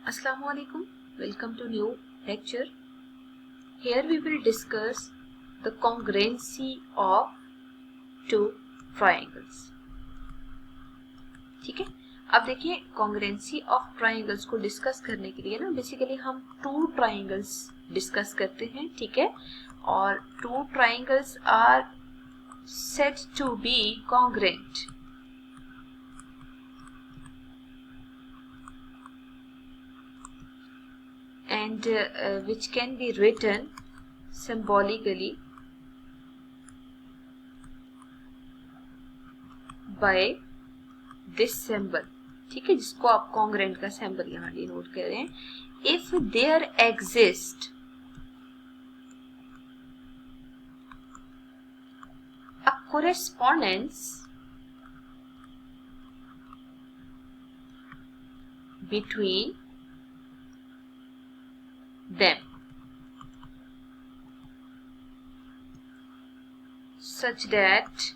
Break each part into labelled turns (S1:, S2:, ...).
S1: Assalamualaikum. Welcome to new lecture. Here we will discuss the congruency of two triangles. ठीक है, अब देखिए congruency of triangles को discuss करने के लिए ना बेसिकली हम टू ट्राइंगल्स डिस्कस करते हैं. ठीक है, और two triangles are said to be congruent. And which can be written symbolically by this symbol. ठीक है, जिसको आप congruent का symbol यहाँ डिनोट कर रहे हैं. If there exists a correspondence between them such that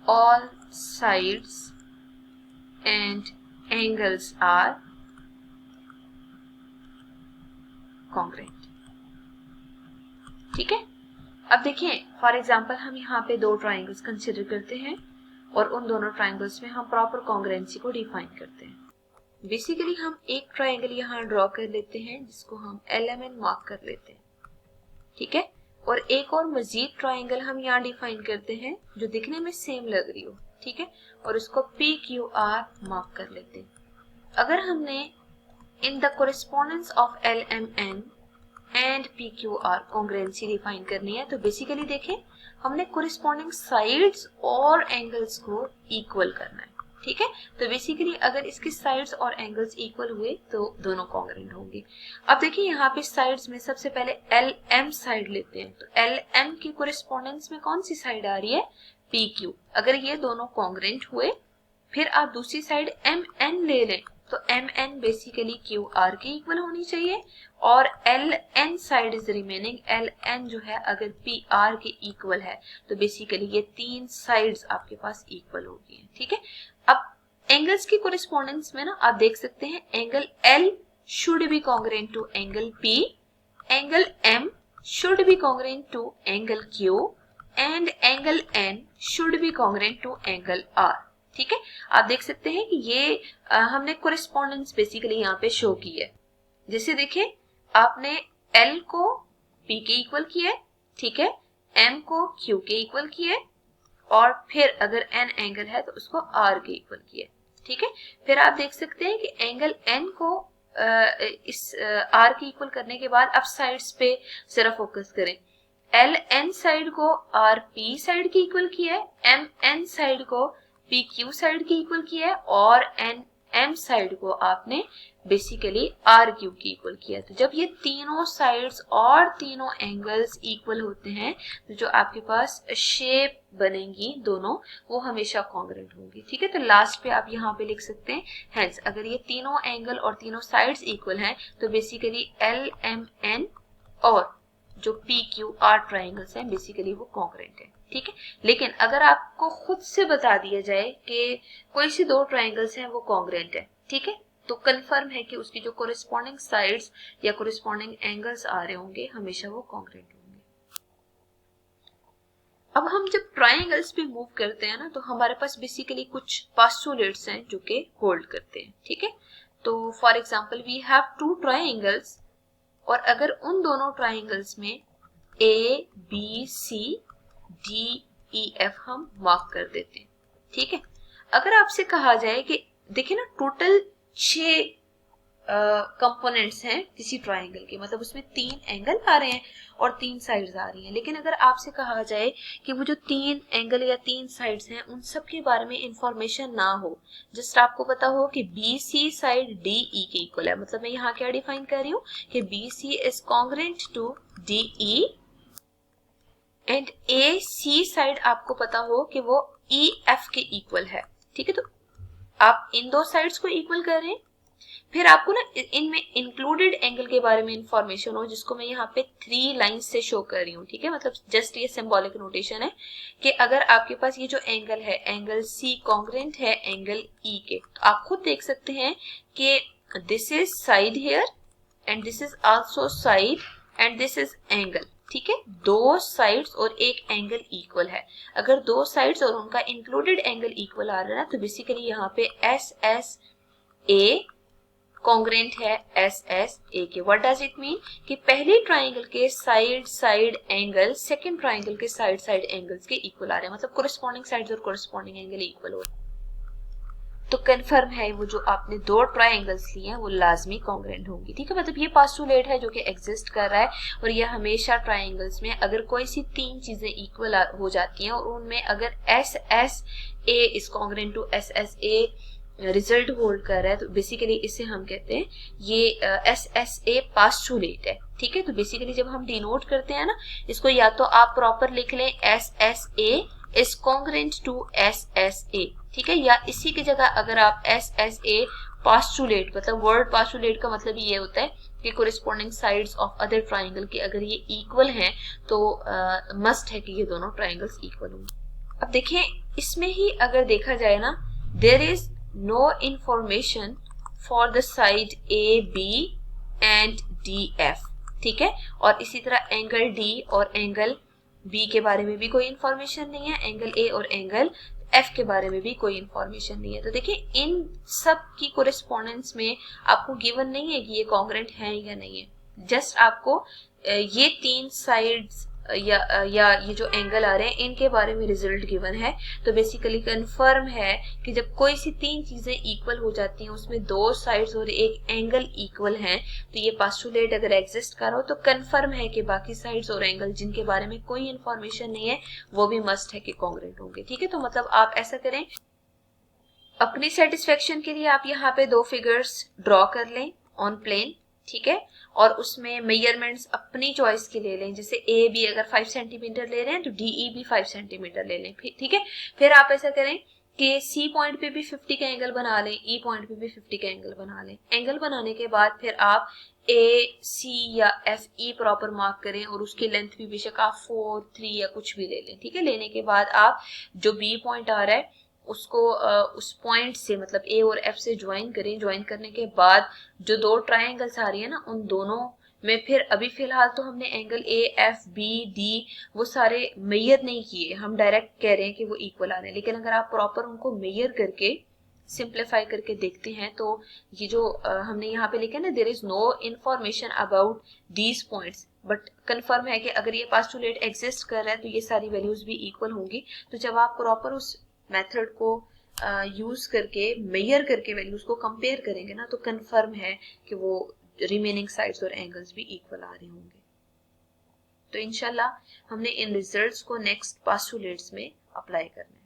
S1: all sides and angles are congruent. ठीक है, अब देखिए फॉर एग्जांपल हम यहाँ पे दो ट्राइंगल्स कंसिडर करते हैं और उन दोनों ट्राइंगल्स में हम प्रॉपर कॉन्ग्रुएंसी को डिफाइन करते हैं. बेसिकली हम एक ट्राइंगल यहाँ ड्रॉ कर लेते हैं जिसको हम LMN मार्क कर लेते हैं. ठीक है, और एक और मजीद ट्राइंगल हम यहाँ डिफाइन करते हैं जो दिखने में सेम लग रही हो. ठीक है, और उसको PQR मार्क कर लेते हैं. अगर हमने in the correspondence of LMN and PQR congruency define करनी है तो बेसिकली देखें हमने कोरेस्पोंडिंग साइड्स और एंगल्स को इक्वल करना है. ठीक है, तो बेसिकली अगर इसके साइड्स और एंगल्स इक्वल हुए तो दोनों कॉन्ग्रुएंट होंगे. अब देखिए यहाँ पे साइड्स में सबसे पहले LM साइड लेते हैं तो LM के कोरेस्पोंडेंस में कौन सी साइड आ रही है? PQ. अगर ये दोनों कॉन्ग्रुएंट हुए फिर आप दूसरी साइड MN ले लें तो MN बेसिकली QR के इक्वल होनी चाहिए और LN side is remaining. LN जो है अगर PR के इक्वल है तो बेसिकली ये तीन साइड्स आपके पास इक्वल होगी. ठीक है, अब एंगल्स की कोरेस्पोंडेंस में ना आप देख सकते हैं angle L should be congruent to angle P, angle M should be congruent to angle Q and angle N should be congruent to angle R. ठीक है, आप देख सकते हैं कि ये हमने कोरेस्पोंडेंस बेसिकली यहाँ पे शो की है. जैसे देखिए आपने L को P के इक्वल किया है. ठीक है, M को Q के इक्वल किया है और फिर अगर N एंगल है तो उसको R के इक्वल किया है. ठीक है, फिर आप देख सकते हैं कि एंगल N को इस R के इक्वल करने के बाद अब साइड्स पे जरा फोकस करें. LN साइड को RP साइड के इक्वल किया है, MN साइड को PQ साइड के इक्वल किया है और NM साइड को आपने बेसिकली RQ के इक्वल किया है. तो जब ये तीनों साइड्स और तीनों एंगल्स इक्वल होते हैं तो जो आपके पास शेप बनेंगी दोनों वो हमेशा कॉन्ग्रुएंट होंगी. ठीक है, तो लास्ट पे आप यहाँ पे लिख सकते हैं हेंस अगर ये तीनों एंगल और तीनों साइड्स इक्वल हैं तो बेसिकली LMN और जो PQR ट्राइंगल्स हैं बेसिकली वो कॉन्ग्रुएंट है. ठीक है, लेकिन अगर आपको खुद से बता दिया जाए कि कोई सी दो ट्राइंगल्स हैं वो कॉन्ग्रुएंट है, ठीक है, तो कंफर्म है कि उसकी जो कोरेस्पोंडिंग साइड्स या कोरेस्पोंडिंग एंगल्स आ रहे होंगे हमेशा वो कॉन्ग्रुएंट होंगे. अब हम जब ट्राइंगल्स पे मूव करते हैं ना तो हमारे पास बेसिकली कुछ पोस्टुलेट्स हैं जो कि होल्ड करते हैं. ठीक है, तो for example we have two triangles और अगर उन दोनों ट्राइंगल्स में ABCDEF हम मार्क कर देते हैं. ठीक है, अगर आपसे कहा जाए कि देखिए ना टोटल 6 कंपोनेंट्स हैं किसी ट्राइंगल के, मतलब उसमें 3 एंगल आ रहे हैं और 3 साइड्स आ रही हैं. लेकिन अगर आपसे कहा जाए कि वो जो 3 एंगल या 3 साइड्स हैं उन सब के बारे में इंफॉर्मेशन ना हो, जस्ट आपको पता हो कि BC साइड DE के इक्वल है, मतलब मैं यहाँ क्या डिफाइन कर रही हूँ कि BC is congruent to DE and AC side आपको पता हो कि वो EF के इक्वल है. ठीक है, तो आप इन दो साइड्स को इक्वल कर रहे हैं. फिर आपको ना इनमें इंक्लूडेड एंगल के बारे में इंफॉर्मेशन हो जिसको मैं यहाँ पे 3 लाइंस से शो कर रही हूँ. ठीक है, मतलब जस्ट ये सिंबॉलिक नोटेशन है कि अगर आपके पास ये जो एंगल है एंगल C कॉन्ग्रुएंट है एंगल E के, तो आप खुद देख सकते हैं कि this is side here and this is also side and this is angle, ठीक है। दो साइड्स और एक एंगल इक्वल है। अगर दो साइड्स और उनका इंक्लूडेड एंगल इक्वल आ रहा है ना, तो बेसिकली यहाँ पे एस एस ए कॉन्ग्रेंट है एस एस ए के। व्हाट डज इट मीन कि पहले ट्राइंगल के side side angle second triangle के साइड साइड एंगल्स के इक्वल आ रहे हैं, मतलब कोरिस्पॉन्डिंग साइड्स और कोरिस्पॉन्डिंग एंगल इक्वल हो रहे हैं। तो कंफर्म है वो जो आपने दो ट्राइंगल्स लिए हैं वो लाजमी कॉन्ग्रेंट होंगी, ठीक है। मतलब ये पोस्टुलेट है जो कि एग्जिस्ट कर रहा है, और ये हमेशा ट्राइंगल्स में अगर कोई सी तीन चीजें इक्वल हो जाती हैं और उनमें अगर S S A is congruent to S S A result hold कर रहा है, तो बेसिकली इसे हम कहते हैं ये एस एस ए पोस्टुलेट है, ठीक है। तो बेसिकली जब हम डिनोट करते हैं ना इसको, या तो आप प्रॉपर लिख लें S S A is congruent to S S A, ठीक है, या इसी की जगह अगर आप एस एस ए पोस्टुलेट, मतलब वर्ड पोस्टुलेट का मतलब ये होता है कि corresponding sides of other triangle के अगर ये इक्वल हैं तो मस्ट है कि ये दोनों ट्राइंगल्स इक्वल होंगे। अब देखिए इसमें ही अगर देखा जाए ना, there is no information for the side A, B and D, F, ठीक है। और इसी तरह एंगल D और एंगल B के बारे में भी कोई इंफॉर्मेशन नहीं है, एंगल A और एंगल F के बारे में भी कोई इंफॉर्मेशन नहीं है। तो देखिए इन सब की कोरिस्पोंडेंस में आपको गिवन नहीं है कि ये कॉन्ग्रेंट है या नहीं है, जस्ट आपको ये तीन साइड्स या ये जो एंगल आ रहे हैं इनके बारे में रिजल्ट गिवन है। तो बेसिकली कंफर्म है कि जब कोई सी तीन चीजें इक्वल हो जाती हैं, उसमें दो साइड्स और एक एंगल इक्वल हैं, तो ये पोस्टुलेट अगर एग्जिस्ट कर रहा हो तो कंफर्म है कि बाकी साइड्स और एंगल जिनके बारे में कोई इंफॉर्मेशन नहीं है वो भी मस्ट है कि कॉन्ग्रेंट होंगे, ठीक है। तो मतलब आप ऐसा करें, अपनी सेटिस्फेक्शन के लिए आप यहाँ पे दो फिगर्स ड्रॉ कर लें ऑन प्लेन, ठीक है, और उसमें मेजरमेंट्स अपनी चॉइस के ले लें। जैसे ए बी अगर 5 सेंटीमीटर ले रहे हैं तो डीई भी 5 सेंटीमीटर ले लें, ठीक है। फिर आप ऐसा करें कि सी पॉइंट पे भी 50 का एंगल बना लें, ई पॉइंट पे भी 50 का एंगल बना लें। एंगल बनाने के बाद फिर आप ए सी या एफ ई प्रॉपर मार्क करें और उसकी लेंथ भी बेशक आप 4 3 या कुछ भी ले लें, ठीक है। लेने के बाद आप जो बी पॉइंट आ रहा है उसको उस पॉइंट से मतलब ए और एफ से ज्वाइन करें। ज्वाइन करने के बाद जो दो ट्राइंगल्स आ रही है ना उन दोनों में फिर अभी फिलहाल तो हमने angle A F B D वो सारे मेजर नहीं किए, हम डायरेक्ट कह रहे हैं कि वो इक्वल आ रहे हैं। लेकिन अगर आप प्रॉपर उनको मेजर करके सिंप्लीफाई करके देखते हैं तो ये जो हमने यहाँ पे लिखा है ना, there is no information about these points, but confirm है कि अगर ये पोस्टुलेट एग्जिस्ट कर रहा है तो ये सारी वैल्यूज भी इक्वल होंगी। तो जब आप प्रॉपर उस मेथड को यूज करके मेजर करके वैल्यूज को कंपेयर करेंगे ना, तो कंफर्म है कि वो रिमेनिंग साइड्स और एंगल्स भी इक्वल आ रहे होंगे। तो इंशाल्लाह हमने इन रिजल्ट्स को नेक्स्ट पोस्टुलेट्स में अप्लाई करना है।